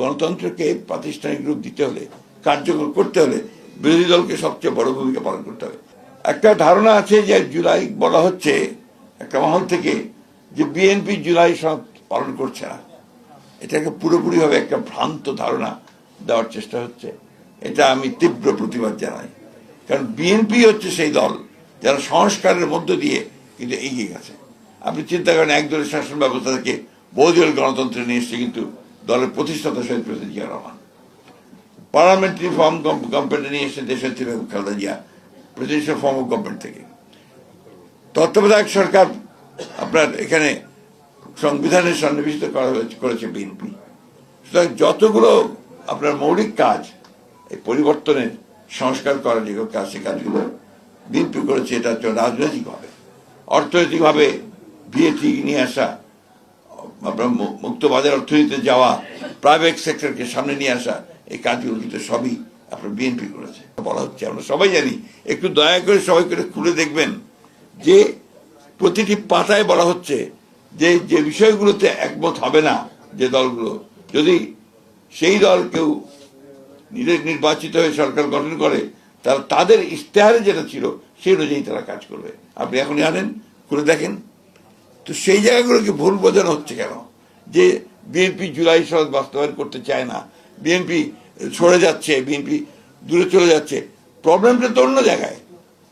গণতন্ত্রকে প্রাতিষ্ঠানিক রূপ দিতে হলে, কার্যকর করতে হলে বিরোধী দলকে সবচেয়ে বড় ভূমিকা পালন করতে হবে। একটা ধারণা আছে যে জুলাই বলা হচ্ছে একটা মহল থেকে যে বিএনপি জুলাই সনদ পালন করছে না। এটাকে পুরোপুরিভাবে একটা ভ্রান্ত ধারণা দেওয়ার চেষ্টা হচ্ছে। এটা আমি তীব্র প্রতিবাদ জানাই। কারণ বিএনপি হচ্ছে সেই দল যারা সংস্কারের মধ্য দিয়ে কিন্তু এগিয়ে গেছে। আপনি চিন্তা করেন, এক দলের শাসন ব্যবস্থা থেকে বহুদলীয় গণতন্ত্রে নিয়ে এসছে কিন্তু দলের প্রতিষ্ঠাতা শহীদ president Zia Rahman. Parliamentary form গভর্নমেন্টে নিয়ে এসছে দেশনেত্রী Begum Khaleda Zia presidential form of government থেকে। তত্ত্বাবধায়ক সরকার আপনার এখানে সংবিধানের সন্নিবেশিত করেছে বিএনপি। সুতরাং যতগুলো আপনার মৌলিক কাজ, এই পরিবর্তনের সংস্কার করার যেগুলো কাজ, সে কাজগুলো বিএনপি করেছে। এটা হচ্ছে রাজনৈতিকভাবে, অর্থনৈতিকভাবে ভিএটি নিয়ে আসা, আপনার মুক্ত বাজার অর্থনীতিতে যাওয়া, প্রাইভেট সেক্টরকে সামনে নিয়ে আসা, এই কাজগুলো কিন্তু সবই আপনার বিএনপি করেছে বলা হচ্ছে। আমরা সবাই জানি, একটু দয়া করে সবাই করে খুলে দেখবেন যে প্রতিটি পাতায় বলা হচ্ছে যে যে বিষয়গুলোতে একমত হবে না যে দলগুলো, যদি সেই দল কেউ নির্বাচিত হয়ে সরকার গঠন করে, তারা তাদের ইশতেহারে যেটা ছিল সেই অনুযায়ী তারা কাজ করবে। আপনি এখন জানেন, খুলে দেখেন তো সেই জায়গাগুলোকে ভুল বোঝানো হচ্ছে কেন যে বিএনপি জুলাই সনদ বাস্তবায়ন করতে চায় না, বিএনপি সরে যাচ্ছে, বিএনপি দূরে চলে যাচ্ছে। প্রবলেমটা তো অন্য জায়গায়।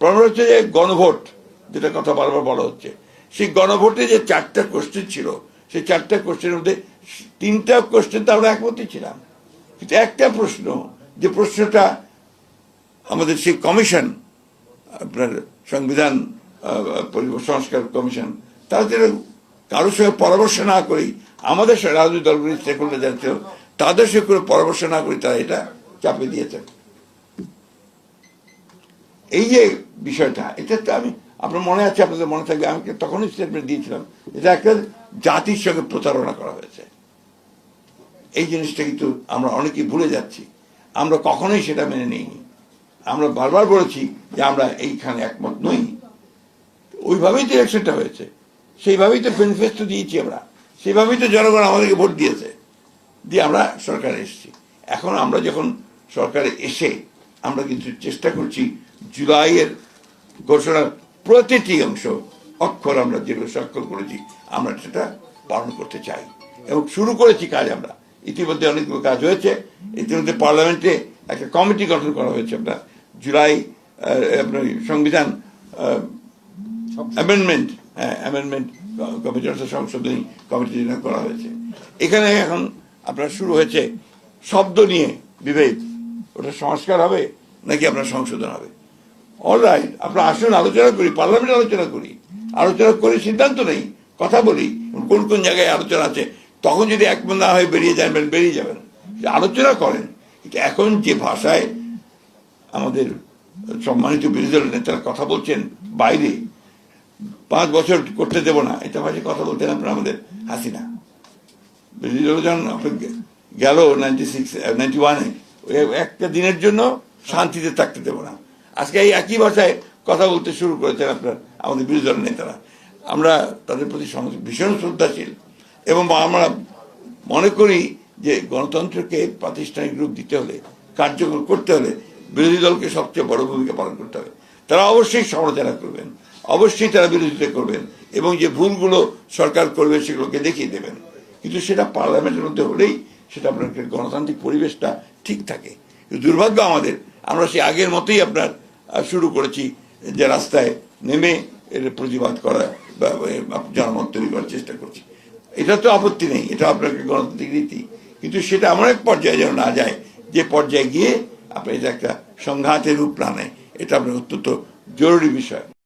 প্রবলেম হচ্ছে যে গণভোট, যেটা কথা বারবার বলা হচ্ছে, সেই গণভোটে যে 4টা কোশ্চেন ছিল, সেই 4টা কোশ্চেনের মধ্যে 3টা কোশ্চেন তো আমরা একমতই ছিলাম। কিন্তু একটা প্রশ্ন, যে প্রশ্নটা আমাদের সেই কমিশন, আপনার সংবিধান সংস্কার কমিশন, তারা যেন কারোর সঙ্গে পরামর্শ না করি, আমাদের রাজনৈতিক দলগুলি স্টেকহোল্ডার যারা ছিল তাদের সঙ্গে করে পরামর্শ না করি তারা এটা চাপে দিয়েছেন। এই যে বিষয়টা, এটা তো আমি, আপনার মনে আছে, আপনাদের মনে থাকবে, আমি তখনই স্টেটমেন্ট দিয়েছিলাম, এটা একটা জাতির সঙ্গে প্রতারণা করা হয়েছে। এই জিনিসটা কিন্তু আমরা অনেকেই ভুলে যাচ্ছি। আমরা কখনোই সেটা মেনে নিইনি। আমরা বারবার বলেছি যে আমরা এইখানে একমত নই। ওইভাবেই তো ইলেকশনটা হয়েছে, সেইভাবেই তো ম্যানিফেস্টো দিয়েছি আমরা, সেইভাবেই তো জনগণ আমাদেরকে ভোট দিয়েছে, দিয়ে আমরা সরকারে এসেছি। এখন আমরা যখন সরকারে এসে আমরা কিন্তু চেষ্টা করছি জুলাইয়ের ঘোষণার প্রতিটি অংশ, অক্ষর আমরা যেগুলো স্বাক্ষর করেছি আমরা সেটা পালন করতে চাই এবং শুরু করেছি কাজ। আমরা ইতিমধ্যে অনেকগুলো কাজ হয়েছে। ইতিমধ্যে পার্লামেন্টে একটা কমিটি গঠন করা হয়েছে। আপনার জুলাই আপনার সংবিধান অ্যামেন্ডমেন্ট কমিটি, অর্থাৎ সংশোধনী কমিটি করা হয়েছে। এখানে এখন আপনার শুরু হয়েছে শব্দ নিয়ে বিভেদ, ওটা সংস্কার হবে নাকি আপনার সংশোধন হবে। অলরাইট, আপনার আসুন আলোচনা করি, পার্লামেন্টে আলোচনা করি, আলোচনা করে সিদ্ধান্ত নেই, কথা বলি কোন কোন জায়গায় আলোচনা আছে। তখন যদি একমত না হয়ে বেরিয়ে যাবেন, আলোচনা করেন। কিন্তু এখন যে ভাষায় আমাদের সম্মানিত বিরোধী দলের নেতারা কথা বলছেন, বাইরে 5 বছর করতে দেব না, এটা ভাষায় কথা বলতেন আপনার আমাদের হাসিনা। বিরোধী দল যখন গেল 91-এ, একটা দিনের জন্য শান্তিতে থাকতে দেব না, আজকে এই একই ভাষায় কথা বলতে শুরু করেছেন আপনার আমাদের বিরোধী দলের নেতারা। আমরা তাদের প্রতি ভীষণ শ্রদ্ধাশীল এবং আমরা মনে করি যে গণতন্ত্রকে প্রাতিষ্ঠানিক রূপ দিতে হলে, কার্যকর করতে হলে বিরোধী দলকে সবচেয়ে বড় ভূমিকা পালন করতে হবে। তারা অবশ্যই সমালোচনা করবেন, অবশ্যই তারা বিরোধিতা করবেন এবং যে ভুলগুলো সরকার করবে সেগুলোকে দেখিয়ে দেবেন। কিন্তু সেটা পার্লামেন্টের মধ্যে হলেই সেটা আপনার গণতান্ত্রিক পরিবেশটা ঠিক থাকে। দুর্ভাগ্য আমাদের, আমরা সেই আগের মতোই আপনার শুরু করেছি যে রাস্তায় নেমে এর প্রতিবাদ করা বা জনমত তৈরি করার চেষ্টা করছি। এটা তো আপত্তি নেই, এটা আপনার গণতান্ত্রিক রীতি। কিন্তু সেটা এমন এক পর্যায়ে যেন না যায় যে পর্যায়ে গিয়ে আপনার এটা একটা সংঘাতের রূপ না নেয়। এটা আপনার অত্যন্ত জরুরি বিষয়।